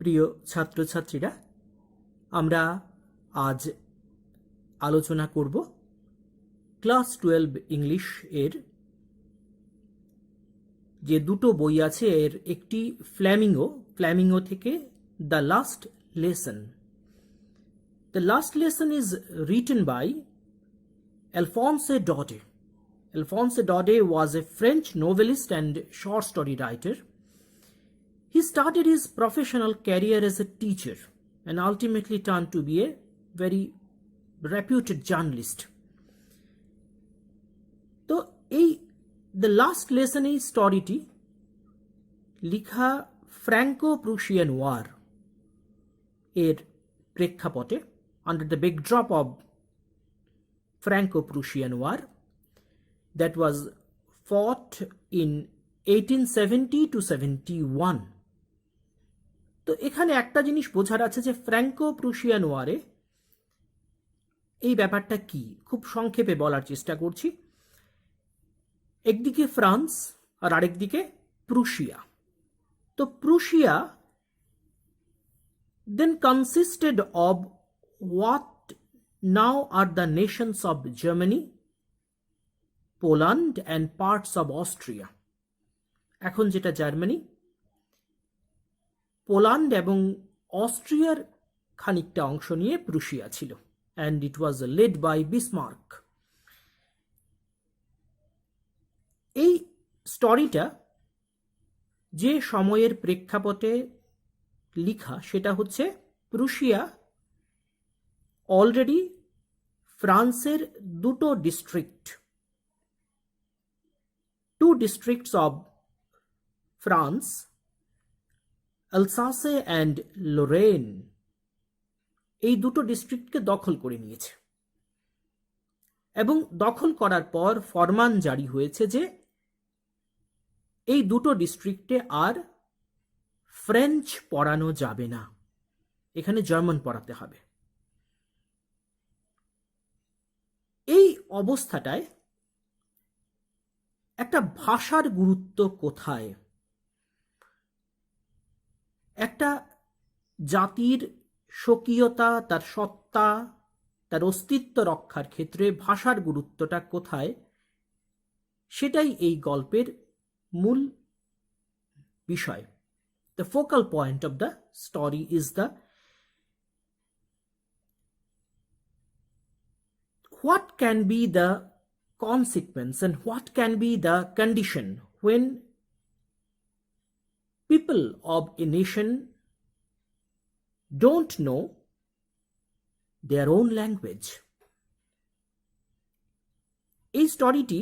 প্রিয় ছাত্রছাত্রীরা, আমরা আজ আলোচনা করব ক্লাস 12 ইংলিশ এর যে দুটো বই আছে এর একটি ফ্ল্যামিঙ্গো থেকে the last lesson. The last lesson is written by Alphonse Daudet. Alphonse Daudet was a French novelist and short story writer. He started his professional career as a teacher and ultimately turned to be a very reputed journalist. তো এই the last lesson এই স্টোরিটি লিখা Franco Prussian war এর প্রেক্ষাপটে, under the backdrop of Franco-Prussian War that was fought in 1870 to 71. তো এখানে একটা জিনিস বোঝার আছে যে ফ্র্যাঙ্কো প্রুশিয়ান ওয়ারে এই ব্যাপারটা কি, খুব সংক্ষেপে বলার চেষ্টা করছি। একদিকে ফ্রান্স আর আরেকদিকে প্রুশিয়া। তো Prussia then consisted of what now are the nations of Germany, Poland and parts of Austria. এখন যেটা জার্মানি, পোল্যান্ড এবং অস্ট্রিয়ার খানিকটা অংশ নিয়ে প্রুশিয়া ছিল, and it was led by Bismarck. এই স্টোরিটা যে সময়ের প্রেক্ষাপটে লিখা সেটা হচ্ছে প্রুশিয়া অলরেডি ফ্রান্সের দুটো district, two districts of France, Alsace and Lorraine, এই দুটো ডিস্ট্রিক্টকে দখল করে নিয়েছে এবং দখল করার পর ফরমান জারি হয়েছে যে এই দুটো ডিস্ট্রিক্টে আর ফ্রেঞ্চ পড়ানো যাবে না, এখানে জার্মান পড়াতে হবে। এই অবস্থাটায় একটা ভাষার গুরুত্ব কোথায়, একটা জাতির স্বকীয়তা, তার সত্তা, তার অস্তিত্ব রক্ষার ক্ষেত্রে ভাষার গুরুত্বটা কোথায়, সেটাই এই গল্পের মূল বিষয়। The focal point of the story is what can be the consequence and what can be the condition when people of a nation don't know their own language. A storyটি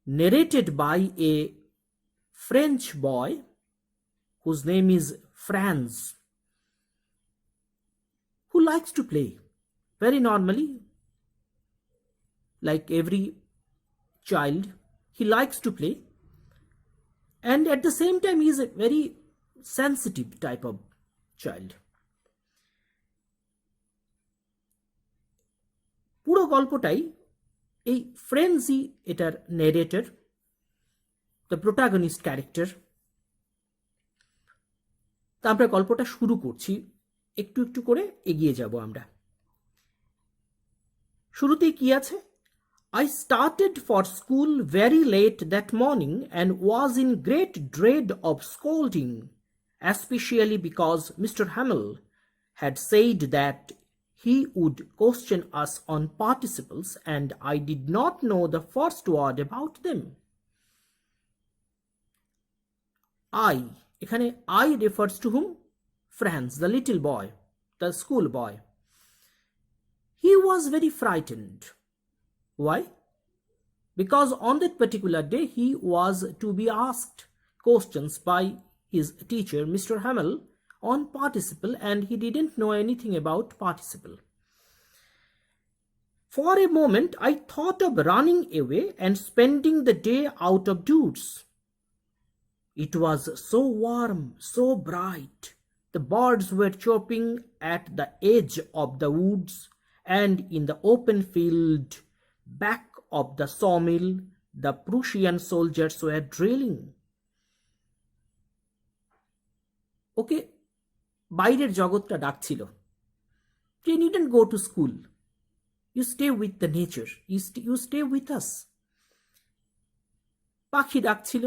narrated by a French boy whose name is Franz, who likes to play very normally, like every child. He likes to play, and at the same time he is a very sensitive type of child. পুরো গল্পটাই এই ফ্রেন্সই এটার narrator, the protagonist character. তা আমরা গল্পটা শুরু করছি, একটু একটু করে এগিয়ে যাব আমরা। শুরুতেই কি আছে? I started for school very late that morning and was in great dread of scolding, especially because Mr. Hamel had said that he would question us on participles and I did not know the first word about them. I, এখানে I refers to whom? Franz, the little boy, the school boy. He was very frightened. Why? Because on that particular day he was to be asked questions by his teacher, Mr. Hamel, on participle, and he didn't know anything about participle. For a moment I thought of running away and spending the day out of doors. It was so warm, so bright. The birds were chirping at the edge of the woods, and in the open field back of the sawmill the Prussian soldiers were drilling. ওকে বাইরের জগৎটা ডাকছিল। You needn't go to school. You stay with the nature. You stay with us. পাখি ডাকছিল।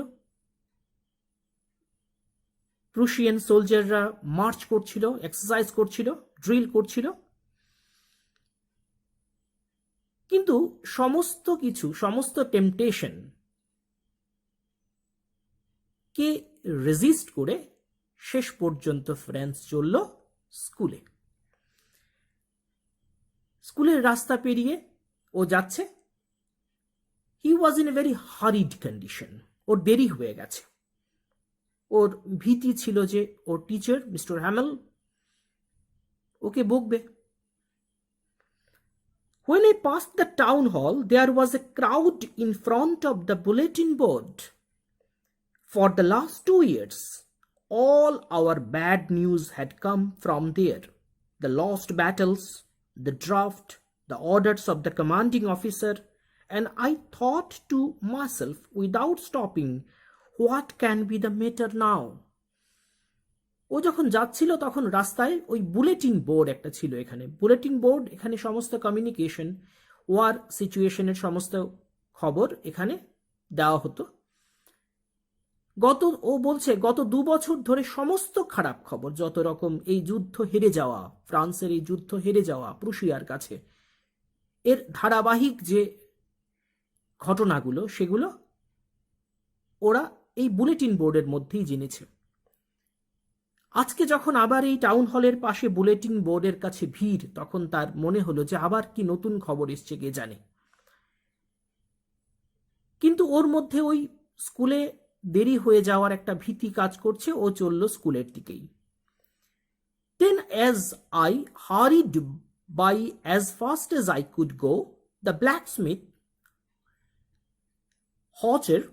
Prussian সোলজাররা March করছিল, exercise করছিল, drill করছিল। কিন্তু সমস্ত টেম্পটেশন কে রেজিস্ট করে শেষ পর্যন্ত ফ্রান্স চলল স্কুলে। স্কুলের রাস্তা পেরিয়ে ও যাচ্ছে। He was in a very hurried condition. ওর দেরি হয়ে গেছে। ওর ভীতি ছিল যে ওর টিচার মিস্টার হ্যামেল ওকে বকবে। When I passed the town hall, there was a crowd in front of the bulletin board. For the last 2 years, all our bad news had come from there. The lost battles, the draft, the orders of the commanding officer, and I thought to myself without stopping, what can be the matter now? ও যখন যাচ্ছিল তখন রাস্তায় ওই bulletin board একটা ছিল। এখানে bulletin board, এখানে সমস্ত কমিউনিকেশন, ওয়ার সিচুয়েশনের সমস্ত খবর এখানে দেওয়া হতো। ও বলছে গত 2 বছর ধরে সমস্ত খারাপ খবর, যত রকম এই যুদ্ধ হেরে যাওয়া, ফ্রান্সের এই যুদ্ধ হেরে যাওয়া প্রুশিয়ার কাছে, এর ধারাবাহিক যে ঘটনাগুলো সেগুলো ওরা এই বুলেটিন বোর্ডের মধ্যেই জেনেছে। আজকে যখন আবার এই টাউন হলের পাশে বুলেটিন বোর্ডের কাছে ভিড়, তখন তার মনে হলো যে আবার কি নতুন খবর এসছে কে জানে। কিন্তু ওর মধ্যে ওই স্কুলে দেরি হয়ে যাওয়ার একটা ভীতি কাজ করছে। ও চলল স্কুলের দিকেই। Then as I hurried by as fast as I could go, the blacksmith, Hodger,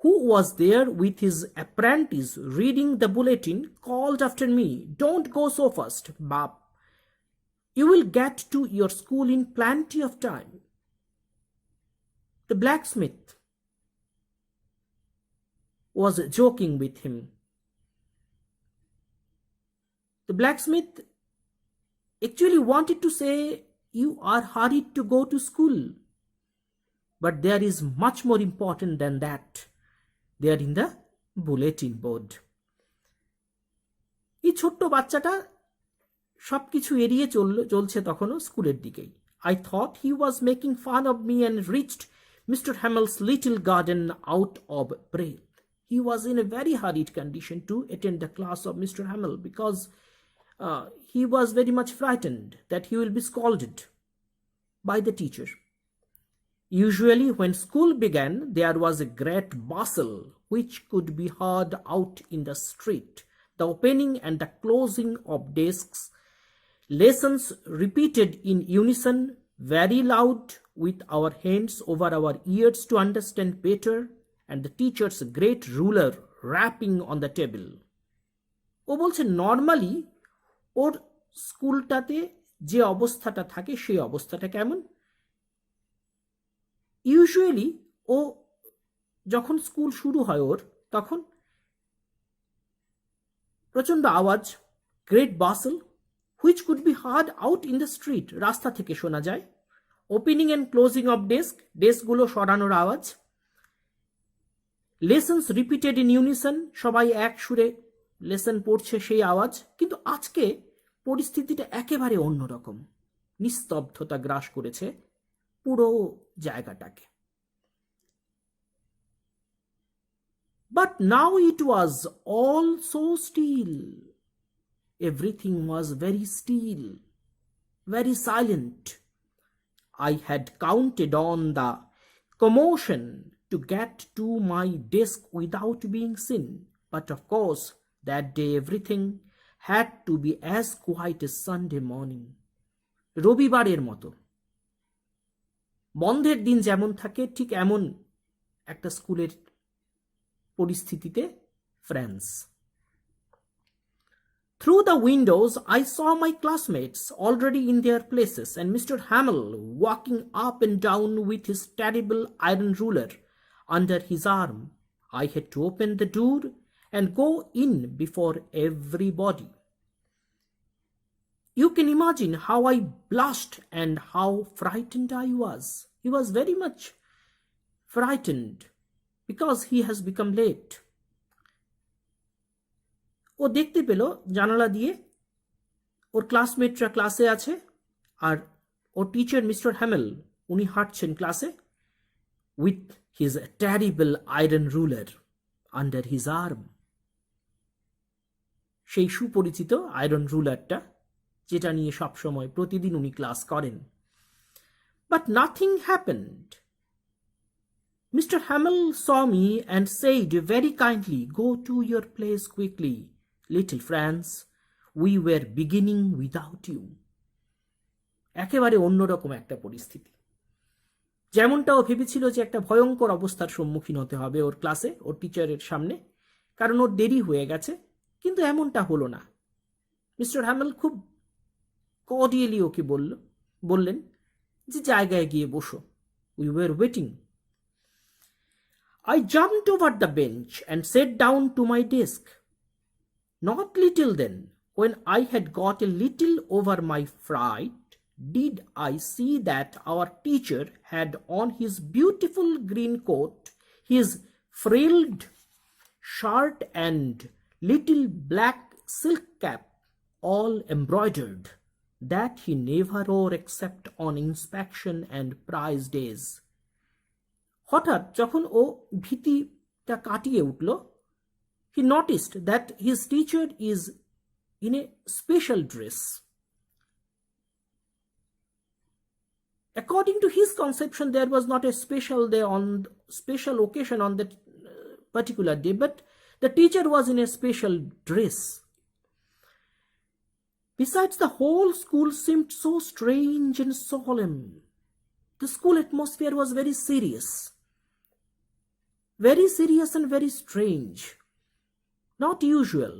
who was there with his apprentice reading the bulletin, called after me, "Don't go so fast, Bab. You will get to your school in plenty of time." The blacksmith was joking with him. The blacksmith actually wanted to say, "You are hurried to go to school." But there is much more important than that. They are in the bulletin board. এই ছোট্ট বাচ্চাটা সবকিছু এড়িয়ে চলছে তখনও স্কুলের দিকেই। I thought he was making fun of me and reached Mr. Hammel's little garden out of breath. He was in a very hurried condition to attend the class of Mr. Hamel because he was very much frightened that he will be scolded by the teacher. Usually when school began, there was a great bustle which could be heard out in the street. The opening and the closing of desks, lessons repeated in unison, very loud, with our hands over our ears to understand better, and the teacher's great ruler rapping on the table. ও বলছে normally ওর স্কুলটাতে যে অবস্থাটা থাকে সেই অবস্থাটা কেমন। Usually ও যখন school শুরু হয় ওর তখন প্রচন্ড আওয়াজ, great Vasal, which could be hard out in the street, রাস্তা থেকে শোনা যায়। ওপেনিং অ্যান্ড ক্লোজিং অফ ডেস্কগুলো সরানোর আওয়াজ। লেসন্স রিপিটেড ইন ইউনিসন, সবাই এক সুরে লেসন পড়ছে সেই আওয়াজ। কিন্তু আজকে পরিস্থিতিটা একেবারে অন্যরকম। নিস্তব্ধতা গ্রাস করেছে পুরো জায়গাটাকে। But now it was all so still. Everything was very still, very silent. I had counted on the commotion to get to my desk without being seen. But of course, that day everything had to be as quiet as Sunday morning. রবিবারের মতো, বন্ধের দিন যেমন থাকে ঠিক এমন একটা স্কুলের পরিস্থিতিতে France. Through the windows, I saw my classmates already in their places and Mr. Hamel walking up and down with his terrible iron ruler under his arm. I had to open the door and go in before everybody. You can imagine how I blushed and how frightened I was. He was very much frightened because he has become late. ও দেখতে পেল জানালা দিয়ে ওর ক্লাসমেটরা ক্লাসে আছে আর ওর teacher Mister Hamel উনি হাঁটছেন ক্লাসে with his terrible iron ruler under his arm. সেই সুপরিচিত আয়রন রুলারটা যেটা নিয়ে সবসময় প্রতিদিন উনি ক্লাস করেন। But nothing happened. Mr. Hamill saw me and said very kindly, "Go to your place quickly, little Franz. We were beginning without you." একেবারে অন্যরকম একটা পরিস্থিতি। যেমনটা ও ভেবেছিল যে একটা ভয়ঙ্কর অবস্থার সম্মুখীন হতে হবে ওর ক্লাসে ওর টিচারের সামনে, কারণ ওর দেরি হয়ে গেছে, কিন্তু এমনটা হলো না। মিস্টার হ্যামেল খুব কর্ডিয়ালি ওকে বললেন যে জায়গায় গিয়ে বসো, we were waiting. I jumped over the bench and sat down to my desk. Not little then, when I had got a little over my fright, did I see that our teacher had on his beautiful green coat, his frilled shirt and little black silk cap, all embroidered, that he never wore except on inspection and prize days. হঠাৎ যখন ও ভীতিটা কাটিয়ে উঠল, he noticed that his teacher is in a special dress. According to his conception, there was not a special occasion on that particular day, but the teacher was in a special dress. Besides, the whole school seemed so strange and solemn. The school atmosphere was very serious and very strange. Not usual,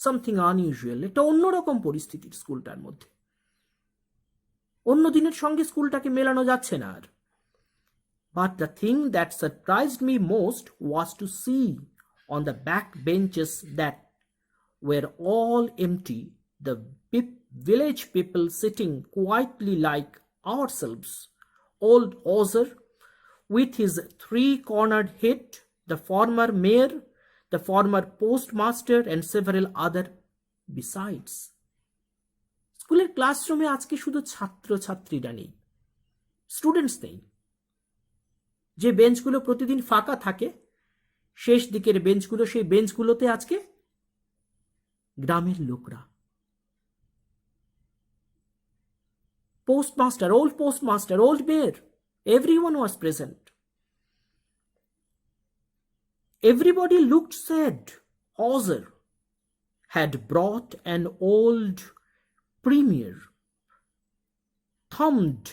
something unusual. এটা অন্যরকম পরিস্থিতির স্কুলটার মধ্যে, অন্য দিনের সঙ্গে স্কুলটাকে মেলানো যাচ্ছে না আর। But the thing that surprised me most was to see on the back benches that were all empty, the village people sitting quietly like ourselves. Old Ozer with his three-cornered head, the former mayor, the former postmaster and several other besides. স্কুলের ক্লাসরুমে আজকে শুধু ছাত্রছাত্রীরা নেই, students নেই। যে বেঞ্চগুলো প্রতিদিন ফাঁকা থাকে, শেষ দিকের বেঞ্চগুলো, সেই বেঞ্চগুলোতে আজকে গ্রামের লোকরা। postmaster, old mayor, everyone was present. Everybody looked sad. Ozer had brought an old premier, thumbed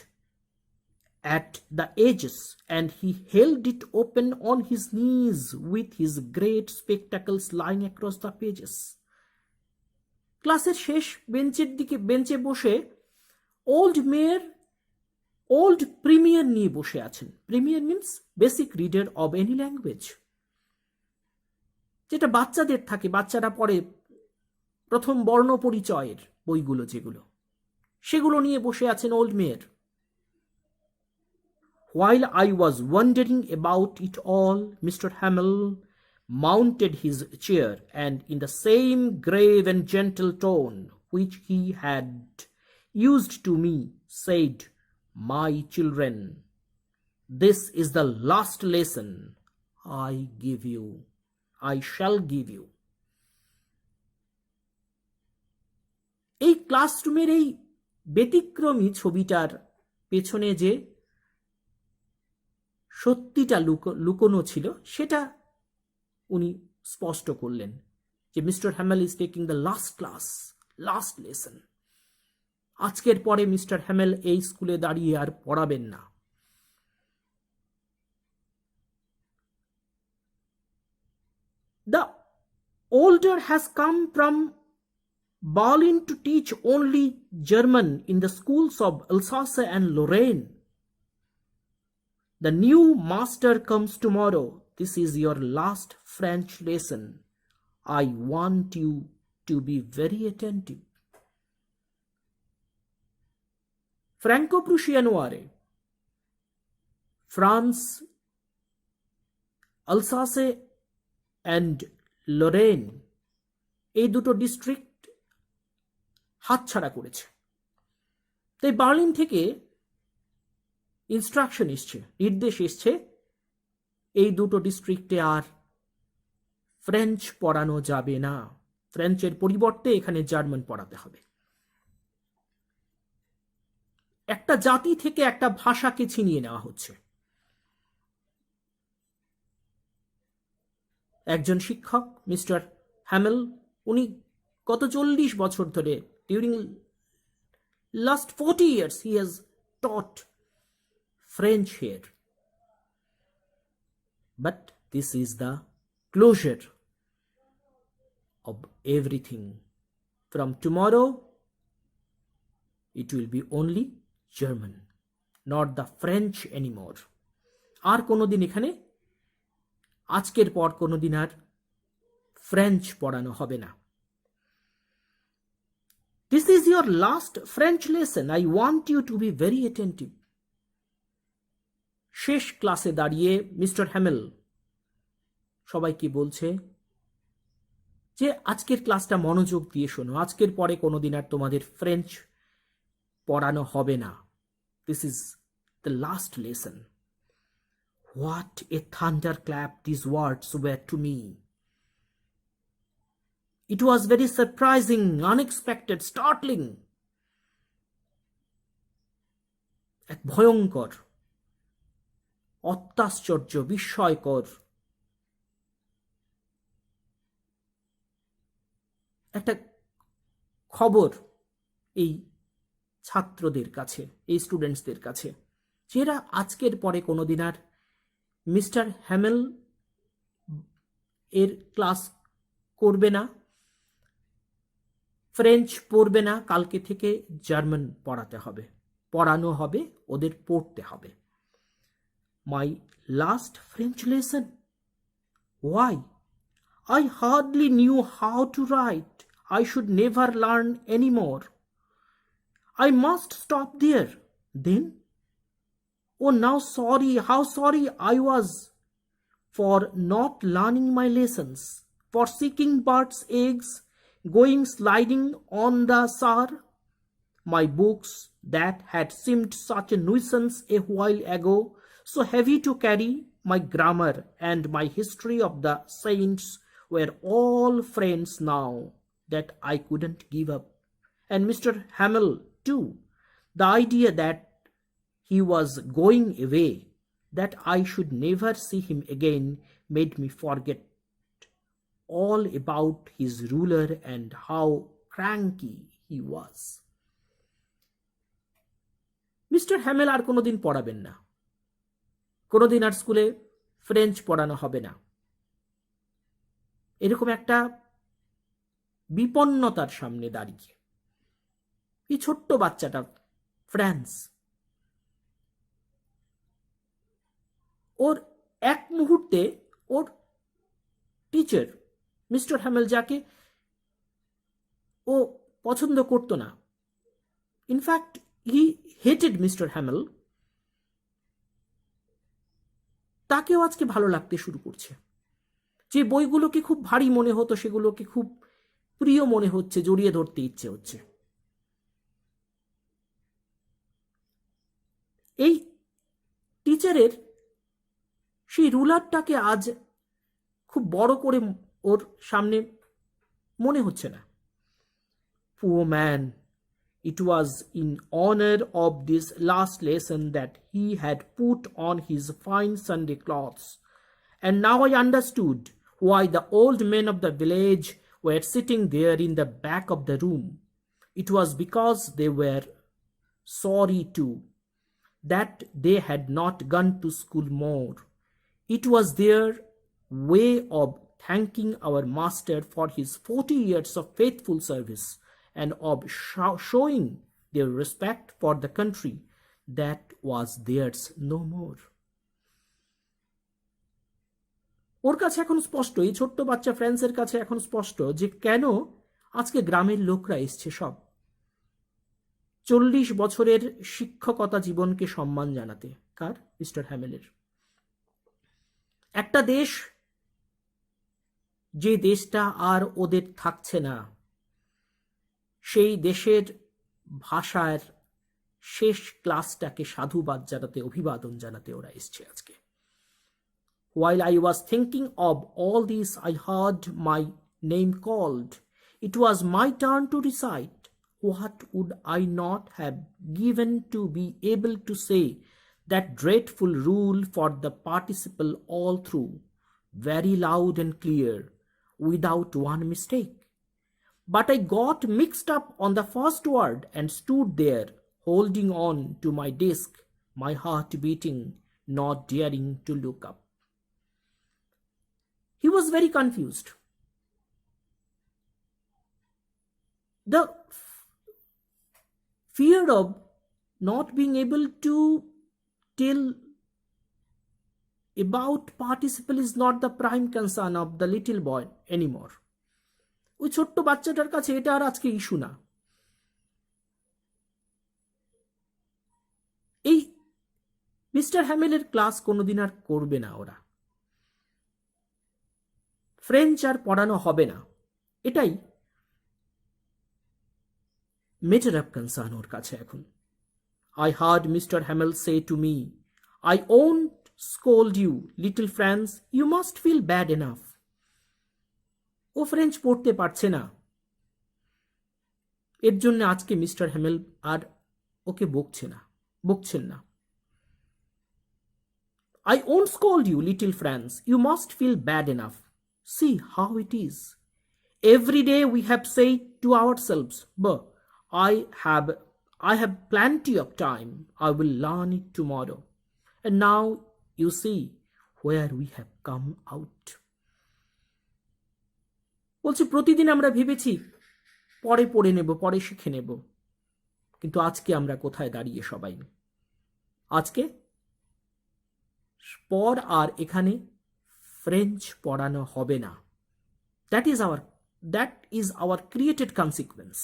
at the edges, and he held it open on his knees with his great spectacles lying across the pages. ক্লাসের শেষ বেঞ্চে বসে old premier নিয়ে বসে আছেন। Premier means basic reader of any language, যেটা বাচ্চাদের থাকে, বাচ্চারা পড়ে প্রথম বর্ণ পরিচয়ের বইগুলো যেগুলো, সেগুলো নিয়ে বসে আছেন old mayor. While I was wondering about it all, Mr. Hamill mounted his chair and in the same grave and gentle tone which he had used to me said, "My children, this is the last lesson I shall give you." এই ক্লাসরুমের এই ব্যতিক্রমী ছবিটার পেছনে যে সত্যিটা লুকোনো ছিল, সেটা উনি স্পষ্ট করলেন যে Mister Hamel is taking the last lesson. আজকের পরে মিস্টার হ্যামেল এই স্কুলে দাঁড়িয়ে আর পড়াবেন না। The older has come from Berlin to teach only German in the schools of Alsace and Lorraine. The new master comes tomorrow. This is your last French lesson. I want you to be very attentive. Franco-Prussian War, France, Alsace and Lorraine এই দুটো district হাতছাড়া করেছে। তাই Berlin থেকে instruction এসছে, নির্দেশ এসছে, এই দুটো ডিস্ট্রিক্টে আর ফ্রেঞ্চ পড়ানো যাবে না, ফ্রেঞ্চের পরিবর্তে এখানে জার্মান পড়াতে হবে। একটা জাতি থেকে একটা ভাষাকে ছিনিয়ে নেওয়া হচ্ছে। একজন শিক্ষক মিস্টার হ্যামেল, উনি গত 40 বছর ধরে, during last 40 years he has taught French here. But this is the closure of everything. From tomorrow it will be only German, not the French anymore. আর কোনোদিন এখানে আজকের পর কোনোদিন আর ফ্রেঞ্চ পড়ানো হবে না। This is your last French lesson. I want you to be very attentive. শেষ ক্লাসে দাঁড়িয়ে মিস্টার হ্যামেল সবাইকে বলছে যে আজকের ক্লাসটা মনোযোগ দিয়ে শোনো, আজকের পরে কোনোদিন আর তোমাদের ফ্রেঞ্চ পড়ানো হবে না। This is the last lesson. What a thunderclap these words were to me. It was very surprising, unexpected, startling. এক ভয়ঙ্কর, অত্যাশ্চর্য, বিস্ময়কর একটা খবর এই ছাত্রদের কাছে, এই স্টুডেন্টসদের কাছে, যারা আজকের পরে কোনোদিন আর মিস্টার হ্যামেল এর ক্লাস করবে না, ফ্রেঞ্চ পড়বে না, কালকে থেকে জার্মান পড়াতে হবে, পড়ানো হবে, ওদের পড়তে হবে। My last French lesson? Why? I hardly knew how to write. I should never learn any more. I must stop there. Then? Oh, now sorry, how sorry I was for not learning my lessons, for seeking birds' eggs, going sliding on the shore. My books that had seemed such a nuisance a while ago, so heavy to carry, my grammar and my history of the saints were all friends now that I couldn't give up. And Mr. Hamill too, the idea that he was going away, that I should never see him again, made me forget all about his ruler and how cranky he was. Mister Hamel আর কোনোদিন পড়াবেন না, কোনোদিন আর স্কুলে French পড়ানো হবে না, এরকম একটা বিপন্নতার সামনে দাঁড়িয়ে এই ছোট্ট বাচ্চাটা ফ্রান্স, ওর এক মুহূর্তে ওর টিচার মিস্টার হ্যামেল, যাকে ও পছন্দ করতো না, ইনফ্যাক্ট হি হেটেড মিস্টার হ্যামেল, তাকেও আজকে ভালো লাগতে শুরু করছে। যে বইগুলোকে খুব ভারী মনে হতো সেগুলোকে খুব প্রিয় মনে হচ্ছে, জড়িয়ে ধরতে ইচ্ছে হচ্ছে। এই টিচারের সেই রুলারটাকে আজ খুব বড় করে ওর সামনে মনে হচ্ছে না। Poor man, it was in honor of this last lesson that he had put on his fine Sunday clothes. And now I understood why the old men of the village were sitting there in the back of the room. It was because they were sorry too, that they had not gone to school more. It was their way of thanking our master for his 40 years of faithful service and of showing their respect for the country that was theirs no more. ওর কাছে এখন স্পষ্ট, এই ছোট্ট বাচ্চা ফ্রান্সের কাছে এখন স্পষ্ট যে কেন আজকে গ্রামের লোকরা এসছে সব 40 বছরের শিক্ষকতা জীবনকে সম্মান জানাতে। কার? মিস্টার হ্যামেলের। একটা দেশ, যে দেশটা আর ওদের থাকছে না, সেই দেশের ভাষার শেষ ক্লাসটাকে সাধুবাদ জানাতে, অভিবাদন জানাতে ওরা এসছে আজকে। While I was thinking of all this, I heard my name called. It was my turn to recite. What would I not have given to be able to say that dreadful rule for the participle all through, very loud and clear, without one mistake? But I got mixed up on the first word and stood there, holding on to my desk, my heart beating, not daring to look up. He was very confused. The fear of not being able to tell about participle is not the prime concern of the little boy anymore. ওই ছোট্ট বাচ্চাটার কাছে এটা আর আজকে issue না। এই mister হ্যামেলের class কোনোদিন আর করবে না ওরা, ফ্রেঞ্চ আর পড়ানো হবে না, এটাই ম্যাটার অফ কনসার্ন ওর কাছে এখন। I heard Mr. Hamel say to me, I won't scold you, little Franz, you must feel bad enough. O French পড়তে পারছে না, এর জন্য আজকে মিস্টার হ্যামেল আর ওকে বকছেন না। I won't scold you, little Franz, you must feel bad enough. See how it is. Every day we have said to ourselves, but I have plenty of time, I will learn it tomorrow. And now you see where we have come out. বলছি প্রতিদিন আমরা ভেবেছি পরে পড়ে নেব, পরে শিখে নেব, কিন্তু আজকে আমরা কোথায় দাঁড়িয়ে সবাই? আজকে পর আর এখানে ফ্রেঞ্চ পড়ানো হবে না। That is our created consequence.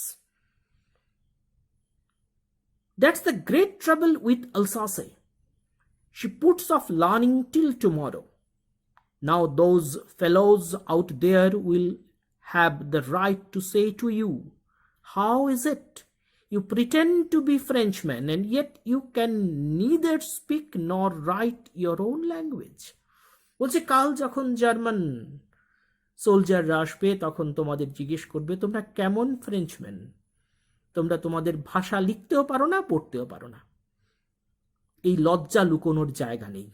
That's the great trouble with Alsace. She puts off learning till tomorrow. Now those fellows out there will have the right to say to you, how is it you pretend to be Frenchmen and yet you can neither speak nor write your own language? বলছে কাল যখন German সোলজাররা আসবে তখন তোমাদের জিজ্ঞেস করবে তোমরা কেমন ফ্রেঞ্চম্যান, তোমরা তোমাদের ভাষা লিখতেও পারো না, পড়তেও পারো না। এই লজ্জা লুকোনোর জায়গা নেই।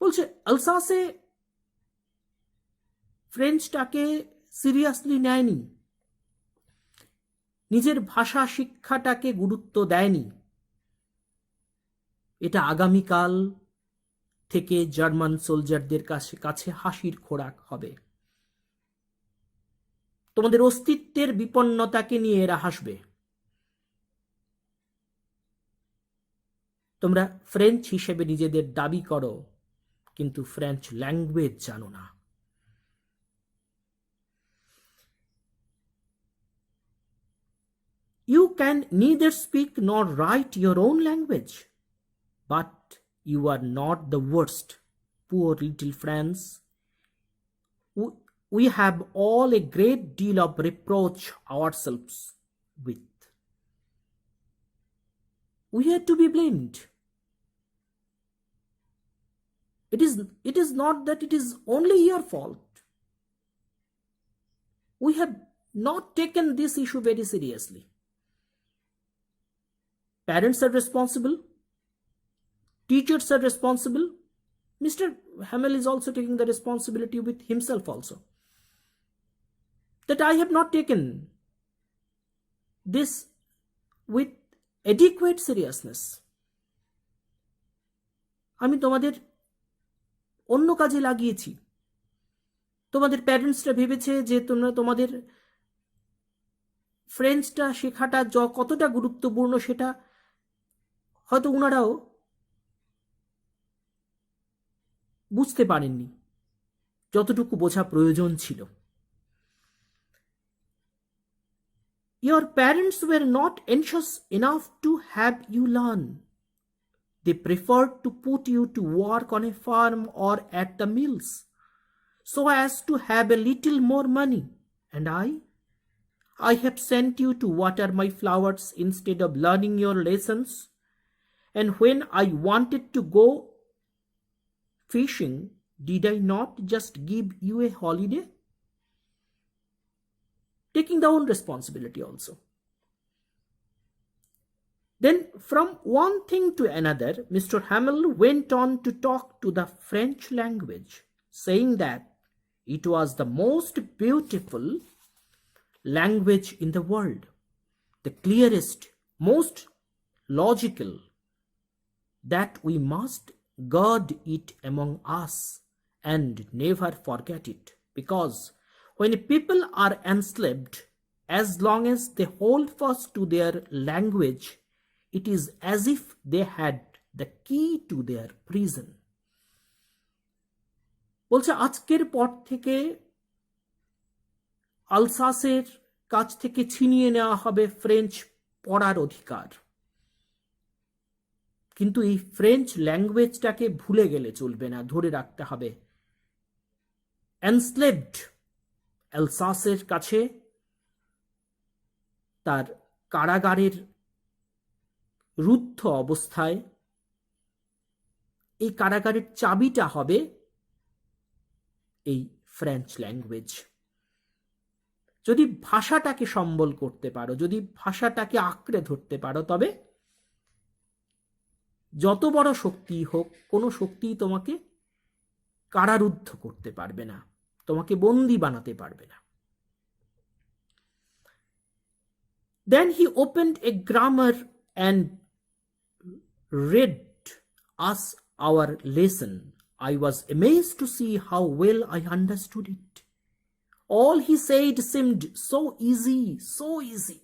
বলছে আলসাসে ফ্রেঞ্চটাকে সিরিয়াসলি নেয়নি, নিজের ভাষা শিক্ষাটাকে গুরুত্ব দেয়নি। এটা আগামীকাল থেকে জার্মান সোলজারদের কাছে হাসির খোরাক হবে। তোমাদের অস্তিত্বের বিপন্নতাকে নিয়ে এরা হাসবে। তোমরা ফ্রেঞ্চ হিসেবে নিজেদের দাবি করো, কিন্তু ফ্রেঞ্চ ল্যাঙ্গুয়েজ জানো না। You can neither speak nor write your own language, but you are not the worst, poor little Franz. We have all a great deal of reproach ourselves with. We are to be blamed. It is not that it is only your fault. We have not taken this issue very seriously. Parents are responsible. Teachers are responsible. Mr. Hamel is also taking the responsibility with himself also. That I have not taken this with adequate seriousness. আমি তোমাদের অন্য কাজে লাগিয়েছি। তোমাদের প্যারেন্টসরা ভেবেছে যে তোমরা তোমাদের ফ্রেঞ্চটা শেখাটা কতটা গুরুত্বপূর্ণ সেটা হয়তো ওনারাও বুঝতে পারেননি যতটুকু বোঝা প্রয়োজন ছিল। Your parents were not anxious enough to have you learn. They preferred to put you to work on a farm or at the mills so as to have a little more money. And I have sent you to water my flowers instead of learning your lessons. And when I wanted to go fishing, did I not just give you a holiday? Taking the own responsibility also. Then from one thing to another, Mr. Hamel went on to talk to the French language, saying that it was the most beautiful language in the world, the clearest, most logical, that we must guard it among us and never forget it, because when people are enslaved, as long as they hold fast to their language, it is as if they had the key to their prison. বলছে আজকের পর থেকে আলসাসের কাছ থেকে ছিনিয়ে নেওয়া হবে French পড়ার অধিকার, কিন্তু এই ফ্রেঞ্চ ল্যাঙ্গুয়েজটাকে ভুলে গেলে চলবে না, ধরে রাখতে হবে। এনস্লেভড আলসাসের কাছে তার কারাগারের রুদ্ধ অবস্থায় এই কারাগারের চাবিটা হবে এই ফ্রেঞ্চ ল্যাঙ্গুয়েজ। যদি ভাষাটাকে সম্বল করতে পারো, যদি ভাষাটাকে আঁকড়ে ধরতে পারো, তবে যত বড় শক্তি হোক, কোনো শক্তি তোমাকে কারারুদ্ধ করতে পারবে না, তোমাকে বন্দী বানাতে পারবে না। Then he opened a grammar and read us our lesson. I was amazed to see how well I understood it. All he said seemed so easy, so easy.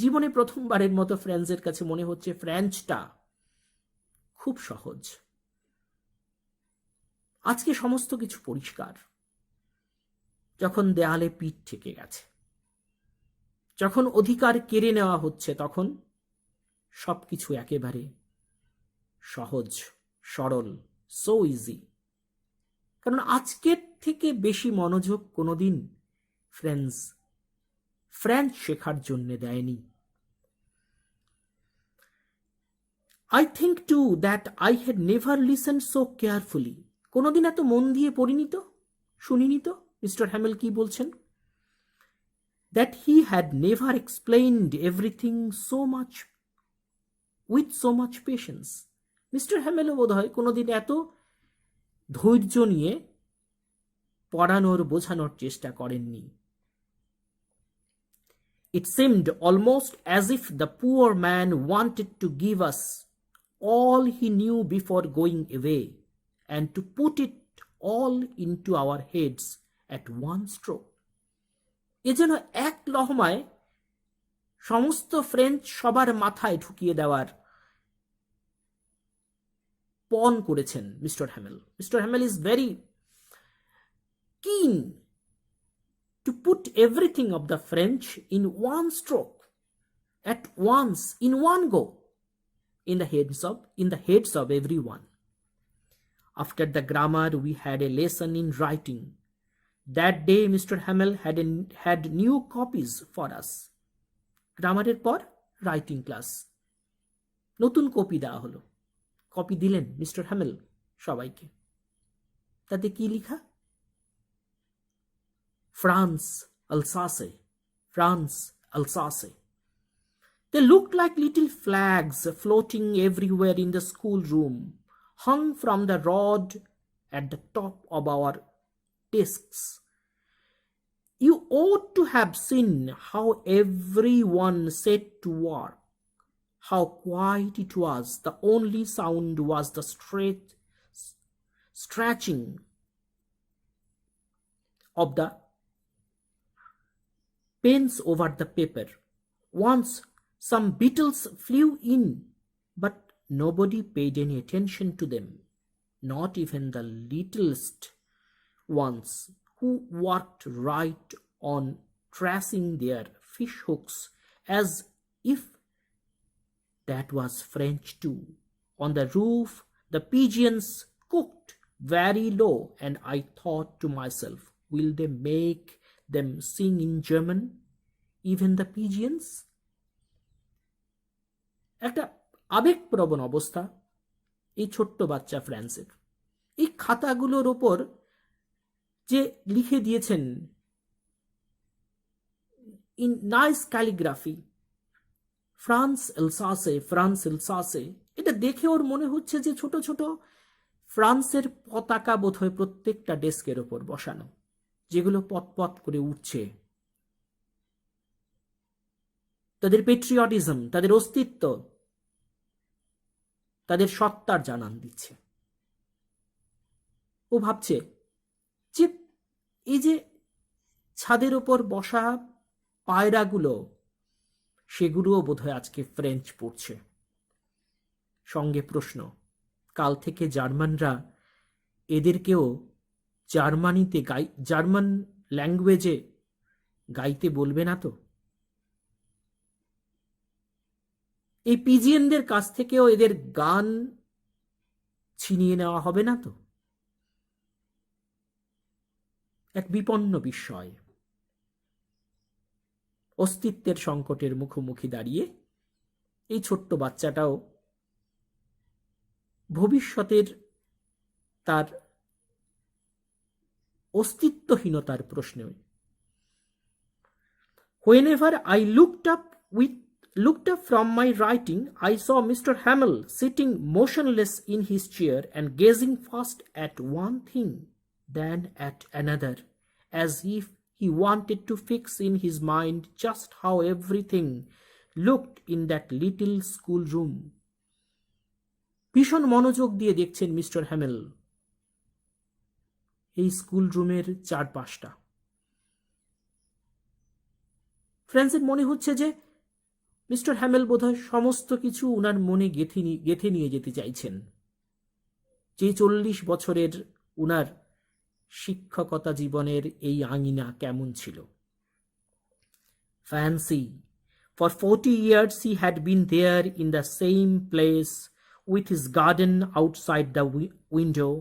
জীবনে প্রথমবারের মতো ফ্রেঞ্চের কাছে মনে হচ্ছে ফ্রেঞ্চটা খুব সহজ। আজকে সমস্ত কিছু পরিষ্কার। যখন দেয়ালে পিঠ ঠেকে গেছে, যখন অধিকার কেড়ে নেওয়া হচ্ছে, তখন সবকিছু একেবারে সহজ, সরল, সো ইজি। কারণ আজকের থেকে বেশি মনোযোগ কোনোদিন ফ্রেঞ্চ শেখার জন্য দেয়নি। I think too that I had never listened so carefully. কোনোদিন এত মন দিয়ে পড়িনি তো, শুনিনি তো মিস্টার হ্যামেল কি বলছেন। That he had never explained everything so much with so much patience. Mister হ্যামেলও বোধ হয় কোনোদিন এত ধৈর্য নিয়ে পড়ানোর বোঝানোর চেষ্টা করেননি। It seemed almost as if the poor man wanted to give us all he knew before going away and to put it all into our heads at one stroke. এ যেন এক লহমায় সমস্ত ফ্রেঞ্চ সবার মাথায় ঢুকিয়ে দেওয়ার পণ করেছেন Mister Hamel. Mister Hamel is very keen to put everything of the French in one stroke, at once, in one go, in the heads of everyone. After the grammar, we had a lesson in writing. That day, Mr. Hamel had new copies for us. গ্রামারের পর writing class, নতুন copy দেওয়া হলো। Copy দিলেন mister Hamel সবাইকে। তাতে কি লেখা? France, Alsace, France, Alsace. They looked like little flags floating everywhere in the schoolroom, hung from the rod at the top of our desks. You ought to have seen how everyone set to work, how quiet it was. The only sound was the scratching of the pens over the paper. Once some beetles flew in, but nobody paid any attention to them. not even the littlest ones who worked right on tracing their fish hooks as if that was French too. On the roof, the pigeons cooked very low, and I thought to myself, will they make them sing in German? Even the pigeons? একটা আবেগপ্রবণ অবস্থা এই ছোট্ট বাচ্চা ফ্রান্সের। এই খাতাগুলোর ওপর যে লিখে দিয়েছেন ইন নাইস ক্যালিগ্রাফি, ফ্রান্স এলসাসে, এটা দেখে ওর মনে হচ্ছে যে ছোট ছোট ফ্রান্সের পতাকা বোধহয় প্রত্যেকটা ডেস্কের ওপর বসানো, যেগুলো পথ করে উঠছে। তাদের পেট্রিয়টিজম, তাদের অস্তিত্ব, তাদের সত্তার জানান দিচ্ছে। ও ভাবছে যে এই যে ছাদের ওপর বসা পায়রাগুলো, সেগুলোও বোধহয় আজকে ফ্রেঞ্চ পড়ছে। সঙ্গে প্রশ্ন, কাল থেকে জার্মানরা এদেরকেও জার্মান ল্যাঙ্গুয়েজে গাইতে বলবে না তো? এই পিজিএনদের কাছ থেকেও এদের গান ছিনিয়ে নেওয়া হবে না তো? এক বিপন্ন বিস্ময়, অস্তিত্বের সংকটের মুখোমুখি দাঁড়িয়ে এই ছোট্ট বাচ্চাটাও ভবিষ্যতের তার অস্তিত্বহীনতার প্রশ্নে, whenever I looked up from my writing, I saw Mr. Hamel sitting motionless in his chair and gazing first at one thing, then at another, as if he wanted to fix in his mind just how everything looked in that little schoolroom. ভীষণ মনোযোগ দিয়ে দেখছেন mister Hamel এই school রুমের চারপাশটা। ফ্রান্সের মনে হচ্ছে যে মিস্টার হ্যামেল বোধহয় সমস্ত কিছু উনার মনে গেঁথে নিয়ে যেতে চাইছেন, যে 40 বছরের উনার শিক্ষকতা জীবনের এই আঙিনা কেমন ছিল। Fancy, for 40 years he had been there in the same place, with his garden outside the window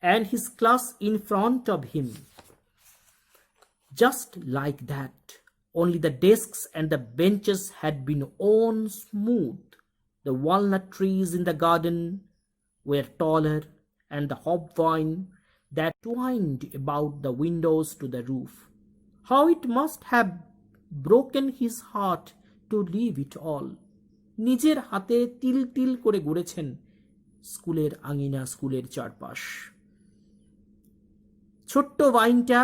and his class in front of him. Just like that, only the desks and the benches had been worn smooth. The walnut trees in the garden were taller, and the hopvine that twined about the windows to the roof. How it must have broken his heart to leave it all. নিজের হাতে তিল তিল করে গড়েছেন স্কুলের আঙিনা, স্কুলের চারপাশ। ছোট্ট ওয়াইনটা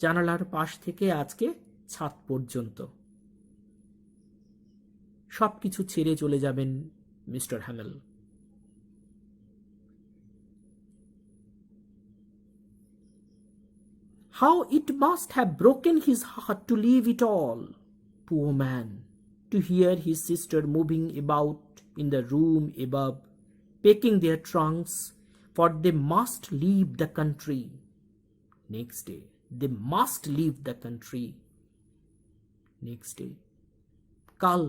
জানালার পাশ থেকে আজকে ছাদ পর্যন্ত সবকিছু ছেড়ে চলে যাবেন mister Hamel. How it must have broken his heart to leave it all, poor man, to hear his sister moving about in the room above, packing their trunks, for they must leave the country. Next day, they must leave the country. Next day, কাল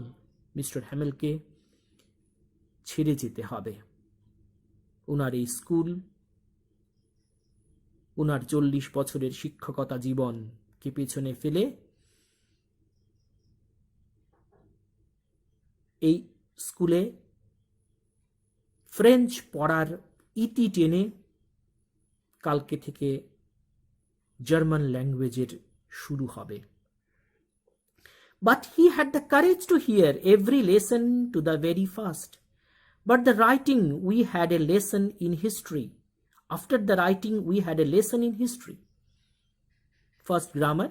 mister হ্যামেলকে ছেড়ে যেতে হবে। ওনার এই school, ওনার 40 বছরের শিক্ষকতা জীবনকে পেছনে ফেলে এই স্কুলে ফ্রেঞ্চ পড়ার ইতি টেনে কালকে থেকে জার্মান ল্যাঙ্গুয়েজের শুরু হবে। But he had the courage to hear every lesson to the very first. But the writing, we had a lesson in history. After the writing, we had a lesson in history. First grammar,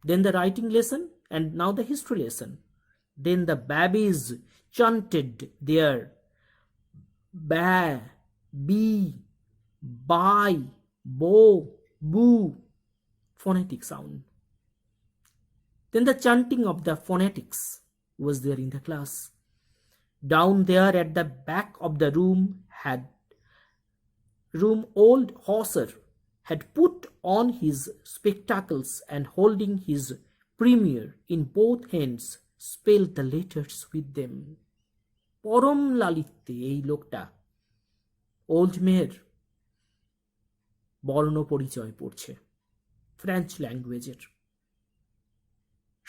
then the writing lesson, and now the history lesson. Then the babies chanted their ba, bi, bai, bo, boo phonetic sound. Then the chanting of the phonetics was there in the class. Down there at the back of the room had room old Hauser had put on his spectacles and holding his premiere in both hands spelled the letters with them. পরম লালিত্যে এই লোকটা old মেয়ের বর্ণ পরিচয় পড়ছে French ল্যাঙ্গুয়েজের।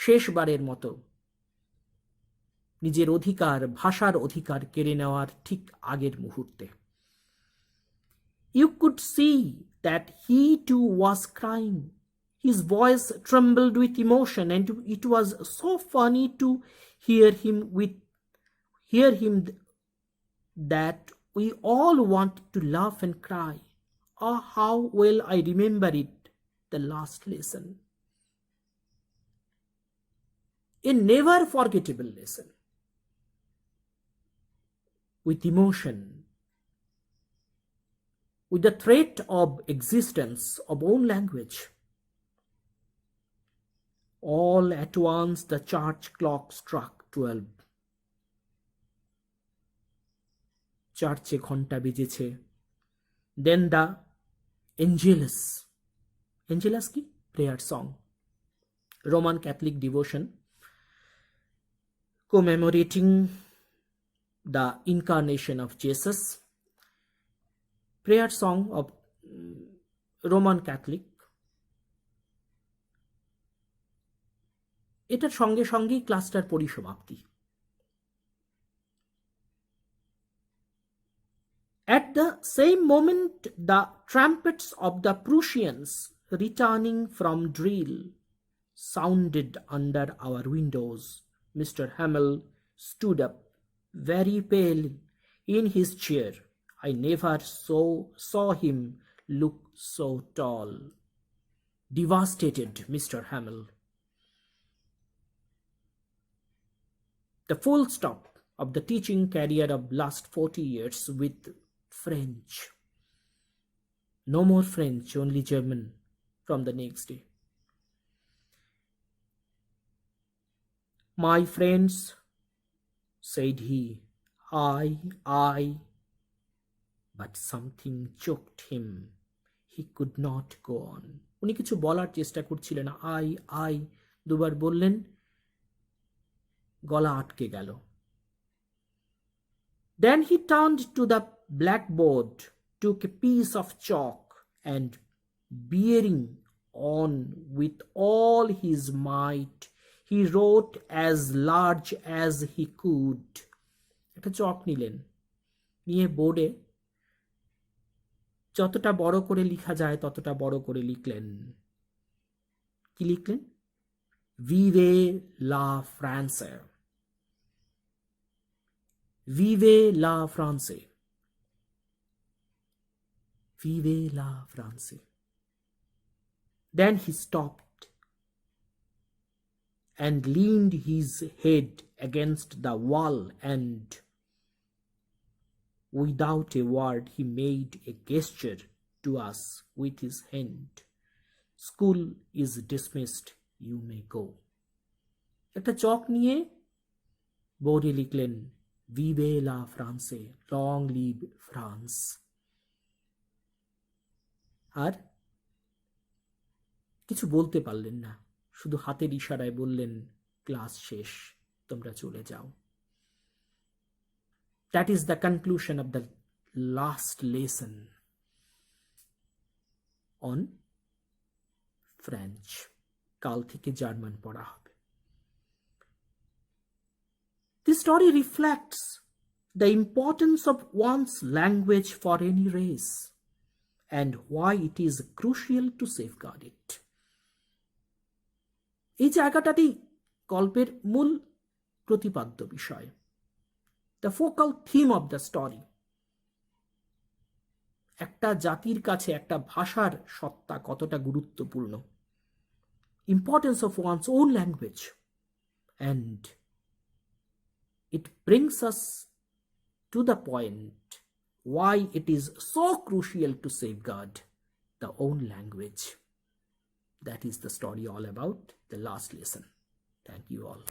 শেষবারের মতো নিজের অধিকার, ভাষার অধিকার কেড়ে নেওয়ার ঠিক আগের মুহূর্তে। You could see that he too was crying. His voice trembled with emotion, and it was so funny to hear him that we all wanted to laugh and cry. Ah, how well I remember it, the last lesson. A never forgettable lesson. With emotion, with the threat of existence of own language. All at once the church clock struck 12. চার্চে ঘন্টা বেজেছে। Then the Angelus কি? Prayer song. Roman Catholic devotion commemorating the incarnation of Jesus. Prayer song of Roman Catholic. এটার সঙ্গে সঙ্গেই ক্লাসটার পরিসমাপ্তি। At the same moment, the trumpets of the Prussians returning from drill sounded under our windows. Mr. Hamel stood up, very pale, in his chair. I never saw him look so tall. Devastated, Mr. Hamel. The full stop of the teaching career of last 40 years with French. No more French, only German from the next day. My friends, said he, I, but something choked him. He could not go on. উনি কিছু বলার চেষ্টা করছিলেন। I দুবার বললেন, গলা আটকে গেল। Then he turned to the blackboard, took a piece of chalk, and bearing on with all his might, he wrote as large as he could. একটা চক নিলেন, নিয়ে বোর্ডে যতটা বড় করে লেখা যায় ততটা বড় করে লিখলেন। কি লিখলেন? Vive la France. Vive la France. Vive la France. Then he stopped and leaned his head against the wall, and without a word he made a gesture to us with his hand. School is dismissed, you may go. একটা চক নিয়ে বোর্ডে লিখলেন, Vive la France, long live France. আর কিছু বলতে পারলেন না, শুধু হাতের ইশারায় বললেন, ক্লাস শেষ, তোমরা চলে যাও। That is the conclusion of the last lesson on French. কাল থেকে জার্মান পড়া হবে। This story reflects the importance of one's language for any race and why it is crucial to safeguard it. এই জায়গাটাতে গল্পের মূল প্রতিপাদ্য বিষয়, the focal theme of the story. একটা জাতির কাছে একটা ভাষার সত্তা কতটা গুরুত্বপূর্ণ, importance of one's own language, and it brings us to the point why it is so crucial to safeguard the own language. That is the story all about, the last lesson. Thank you all.